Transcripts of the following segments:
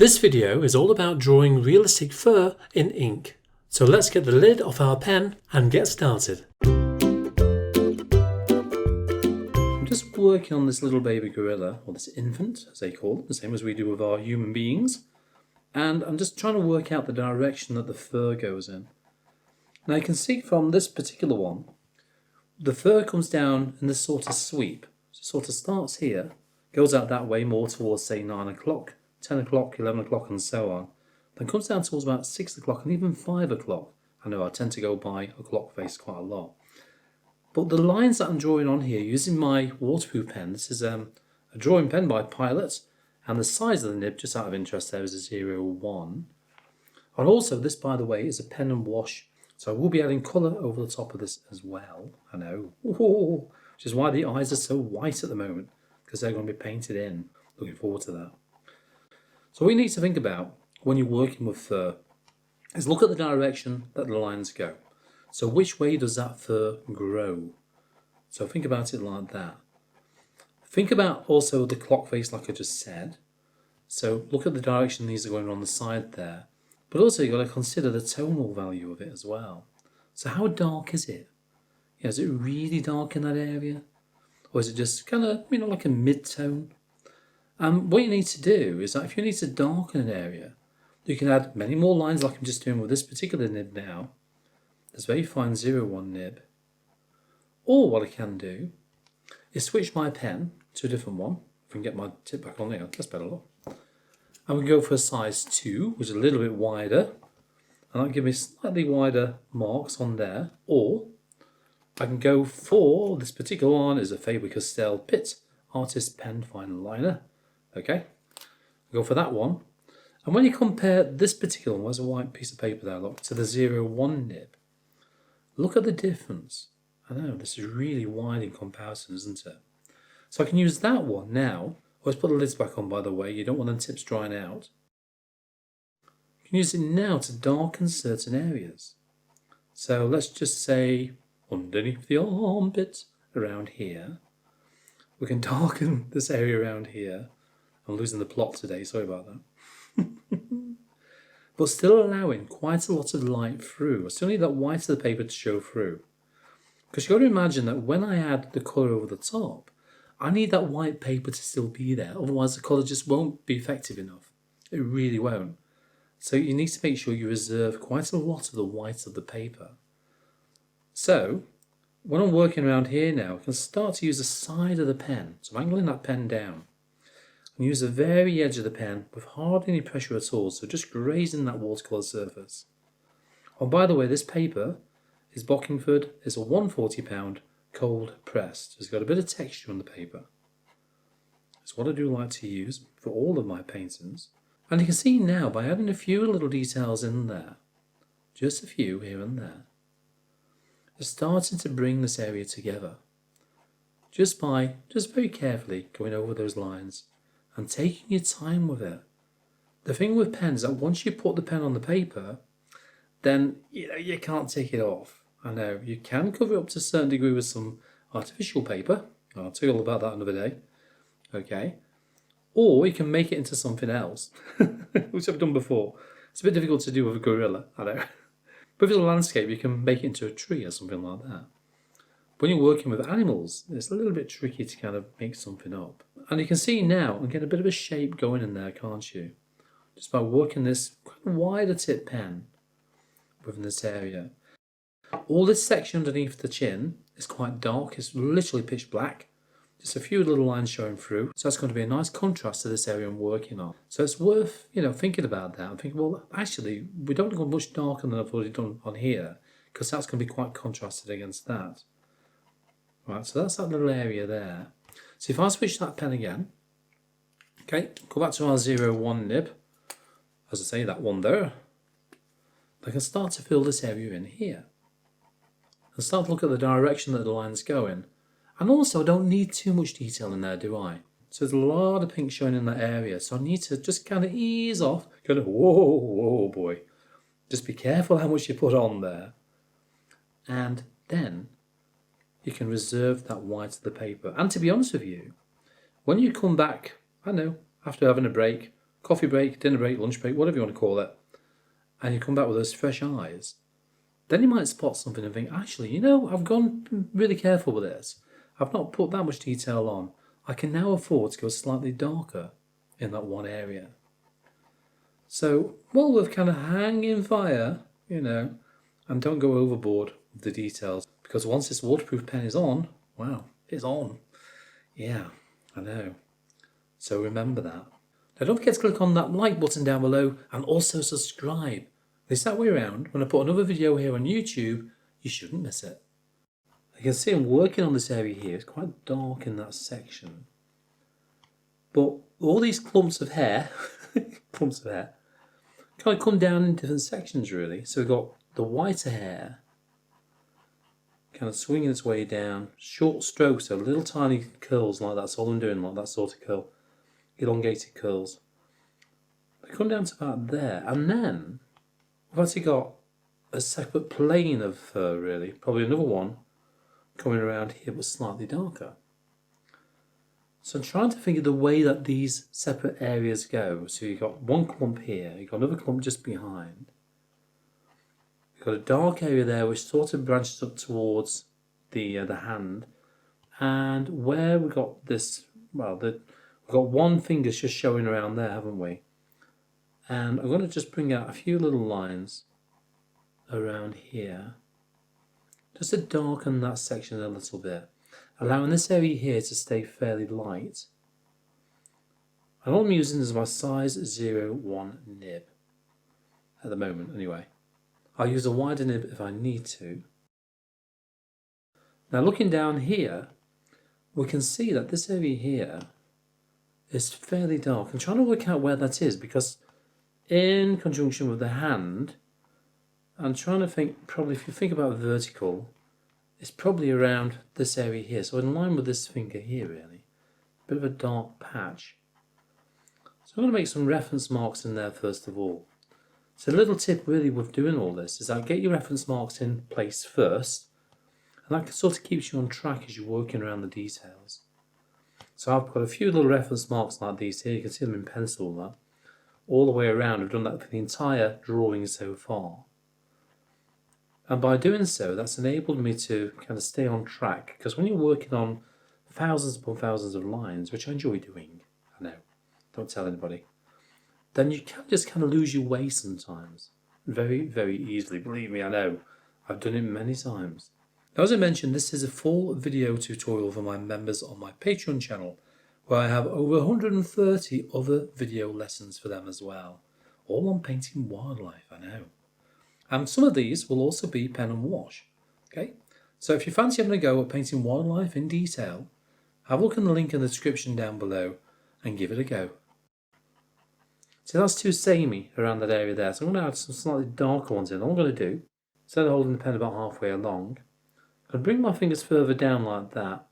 This video is all about drawing realistic fur in ink. So let's get the lid off our pen and get started. I'm just working on this little baby gorilla, or this infant as they call it, the same as we do with our human beings. And I'm just trying to work out the direction that the fur goes in. Now you can see from this particular one, the fur comes down in this sort of sweep. So it sort of starts here, goes out that way more towards say 9 o'clock. 10 o'clock, 11 o'clock and so on. Then comes down towards about 6 o'clock and even 5 o'clock. I know I tend to go by a clock face quite a lot. But the lines that I'm drawing on here using my waterproof pen, this is a drawing pen by Pilot, and the size of the nib, just out of interest there, is a 0.1. And also this, by the way, is a pen and wash. So I will be adding colour over the top of this as well. I know. Which is why the eyes are so white at the moment, because they're going to be painted in. Looking forward to that. So what you need to think about when you're working with fur is look at the direction that the lines go. So which way does that fur grow? So think about it like that. Think about also the clock face like I just said. So look at the direction these are going on the side there. But also you've got to consider the tonal value of it as well. So how dark is it? Yeah, is it really dark in that area? Or is it just kind of, like a mid-tone? What you need to do is that if you need to darken an area, you can add many more lines like I'm just doing with this particular nib now. This very fine 0.1 nib. Or what I can do is switch my pen to a different one. If I can get my tip back on there, that's better look. And we go for a size 2, which is a little bit wider. And that'll give me slightly wider marks on there. Or I can go for, this particular one is a Faber-Castell Pitt Artist Pen Fine Liner. Okay, go for that one. And when you compare this particular one, there's a white piece of paper there, look, to the 0.1 nib, look at the difference. I know, this is really wide in comparison, isn't it? So I can use that one now. Always put the lids back on, by the way. You don't want the tips drying out. You can use it now to darken certain areas. So let's just say underneath the armpit, around here. We can darken this area around here. I'm losing the plot today, sorry about that. But still allowing quite a lot of light through. I still need that white of the paper to show through. Because you've got to imagine that when I add the colour over the top, I need that white paper to still be there. Otherwise the colour just won't be effective enough. It really won't. So you need to make sure you reserve quite a lot of the white of the paper. So when I'm working around here now, I can start to use the side of the pen. So I'm angling that pen down. And use the very edge of the pen with hardly any pressure at all, so just grazing that watercolour surface. Oh, by the way, this paper is Bockingford. It's a £140 cold pressed. It's got a bit of texture on the paper. It's what I do like to use for all of my paintings. And you can see now by adding a few little details in there, just a few here and there, it's starting to bring this area together. Just very carefully going over those lines. And taking your time with it. The thing with pens is that once you put the pen on the paper, then you can't take it off. I know, you can cover it up to a certain degree with some artificial paper. I'll tell you all about that another day. Okay. Or you can make it into something else, which I've done before. It's a bit difficult to do with a gorilla, I know. But with a landscape, you can make it into a tree or something like that. When you're working with animals, it's a little bit tricky to kind of make something up. And you can see now, I'm getting a bit of a shape going in there, can't you? Just by working this quite wider tip pen within this area. All this section underneath the chin is quite dark. It's literally pitch black. Just a few little lines showing through. So that's going to be a nice contrast to this area I'm working on. So it's worth, thinking about that. I'm thinking, well, actually, we don't go much darker than I've already done on here, because that's going to be quite contrasted against that. Right, so that's that little area there. So if I switch that pen again, okay, go back to our 0.1 nib, as I say, that one there, I can start to fill this area in here. And start to look at the direction that the line's going. And also, I don't need too much detail in there, do I? So there's a lot of pink showing in that area, so I need to just kind of ease off, whoa boy. Just be careful how much you put on there. And then you can reserve that white of the paper. And to be honest with you, when you come back, I know, after having a break, coffee break, dinner break, lunch break, whatever you want to call it, and you come back with those fresh eyes, then you might spot something and think, actually, you know, I've gone really careful with this. I've not put that much detail on. I can now afford to go slightly darker in that one area. So, well worth kind of hanging fire, you know, and don't go overboard with the details, because once this waterproof pen is on, wow, it's on. Yeah, I know. So remember that. Now don't forget to click on that like button down below and also subscribe. This that way around, when I put another video here on YouTube, you shouldn't miss it. You can see I'm working on this area here. It's quite dark in that section. But all these clumps of hair, kind of come down in different sections really. So we've got the whiter hair, kind of swinging its way down, short strokes, so little tiny curls like that. That's all I'm doing, like that sort of curl, elongated curls. They come down to about there, and then we've actually got a separate plane of fur really, probably another one coming around here but slightly darker. So I'm trying to think of the way that these separate areas go. So you've got one clump here, you've got another clump just behind. You've got a dark area there which sort of branches up towards the hand. And where we've got this, well, we've got one finger just showing around there, haven't we? And I'm going to just bring out a few little lines around here, just to darken that section a little bit, allowing this area here to stay fairly light. And all I'm using is my size 01 nib at the moment anyway. I'll use a wider nib if I need to. Now looking down here, we can see that this area here is fairly dark. I'm trying to work out where that is, because in conjunction with the hand, I'm trying to think, probably if you think about vertical, it's probably around this area here. So in line with this finger here really, bit of a dark patch. So I'm going to make some reference marks in there first of all. So a little tip really with doing all this is that get your reference marks in place first, and that sort of keeps you on track as you're working around the details. So I've got a few little reference marks like these here, you can see them in pencil that, all the way around. I've done that for the entire drawing so far. And by doing so, that's enabled me to kind of stay on track, because when you're working on thousands upon thousands of lines, which I enjoy doing, I know, don't tell anybody, then you can just kind of lose your way sometimes. Very, very easily. Believe me, I know. I've done it many times. Now, as I mentioned, this is a full video tutorial for my members on my Patreon channel, where I have over 130 other video lessons for them as well, all on painting wildlife, I know. And some of these will also be pen and wash. Okay, so if you fancy having a go at painting wildlife in detail, have a look in the link in the description down below and give it a go. So that's too samey around that area there, so I'm going to add some slightly darker ones in. All I'm going to do, instead of holding the pen about halfway along, I'm going to bring my fingers further down like that,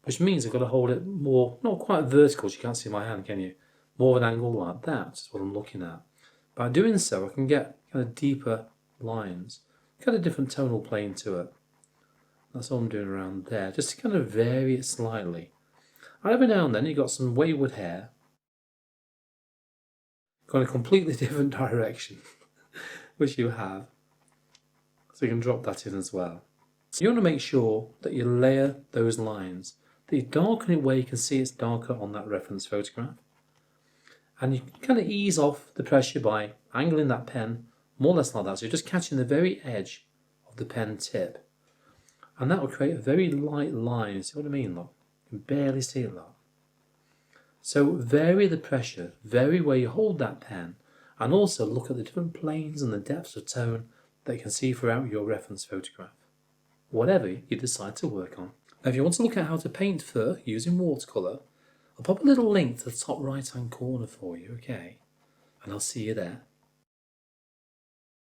which means I've got to hold it more, not quite vertical, you can't see my hand, can you? More of an angle like that is what I'm looking at. By doing so, I can get kind of deeper lines, kind of different tonal plane to it. That's all I'm doing around there, just to kind of vary it slightly. And every now and then you've got some wayward hair going a completely different direction, which you have. So you can drop that in as well. So you want to make sure that you layer those lines, that you darken it where you can see it's darker on that reference photograph. And you can kind of ease off the pressure by angling that pen more or less like that. So you're just catching the very edge of the pen tip. And that will create a very light line. See what I mean? Look, you can barely see it, look. So vary the pressure, vary where you hold that pen, and also look at the different planes and the depths of tone that you can see throughout your reference photograph, whatever you decide to work on. Now if you want to look at how to paint fur using watercolour, I'll pop a little link to the top right hand corner for you, okay? And I'll see you there.